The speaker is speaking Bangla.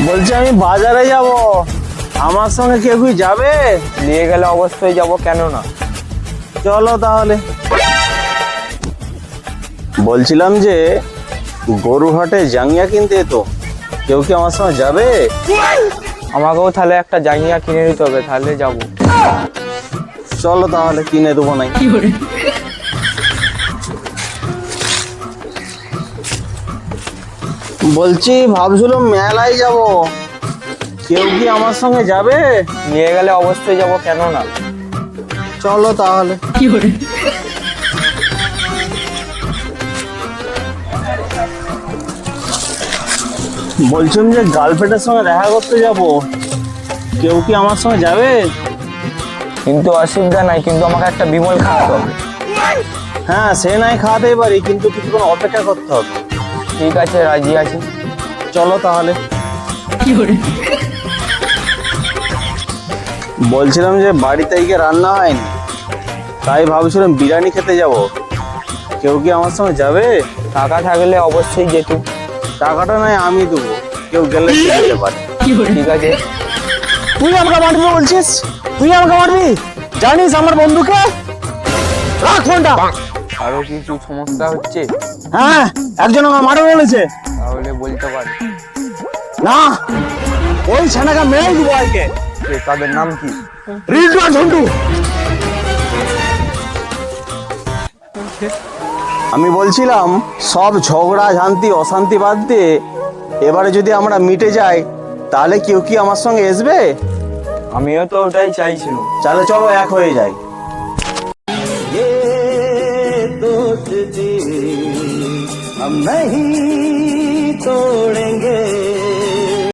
বলছি আমি বাজারে যাব, আমার সঙ্গে কেউ কি যাবে? নিয়ে গেলে অবশ্যই যাব, কেন না? চলো তাহলে। বলছিলাম যে গরুহাটে জাঙ্গিয়া কিনতে, তো কেউ কি আমার সঙ্গে যাবে? আমাকেও তাহলে একটা জাঙ্গিয়া কিনে দিতে হবে, তাহলে যাব। চলো তাহলে কিনে দেবো নাই। বলছি ভাবছিলাম মেলায় যাব, কেউ কি আমার সঙ্গে যাবে? নিয়ে গেলে অবশ্যই যাব, কেন না? চলো তাহলে। বলছিলাম যে গার্লফ্রেন্ডের সঙ্গে দেখা করতে যাব, কেউ কি আমার সঙ্গে যাবে? কিন্তু অসুবিধা নাই, কিন্তু আমাকে একটা বিমল খাওয়াতে হবে। হ্যাঁ সে নাই খাওয়াতেই পারি, কিন্তু কিছুক্ষণ অপেক্ষা করতে হবে। ঠিক আছে, রাজি আছি। চলো তাহলে। বলছিলাম যে বাড়িতে আজকে রান্না হয়নি, তাই ভাবছিলাম বিরিয়ানি খেতে যাব, কেউ কি আমার সঙ্গে যাবে? টাকা থাকলে অবশ্যই যেত। টাকাটা নাই আমি দেবো, কেউ গেলে সে যেতে পারে। ঠিক আছে। তুই আমাকে মারবি বলছিস? তুই আমাকে মারবি? জানিস আমার বন্ধুকে? রাখ ফোনটা। আরো কিছু সমস্যা হচ্ছে? হ্যাঁ, একজন আমাকে মারবে বলেছে। তাহলে বলতে পারি। না, ওই ছানাকে মেরে দিব আজকে। তাদের নাম কি? রিন্টু আর ঝন্টু। আমি বলছিলাম সব ঝগড়া ঝান্তি অশান্তি বাদ দিয়ে এবারে যদি আমরা মিটে যাই, তাহলে কেউ কি আমার সঙ্গে আসবে? আমিও তো ওটাই চাইছিলাম। তাহলে চলো এক হয়ে যাই। हम नहीं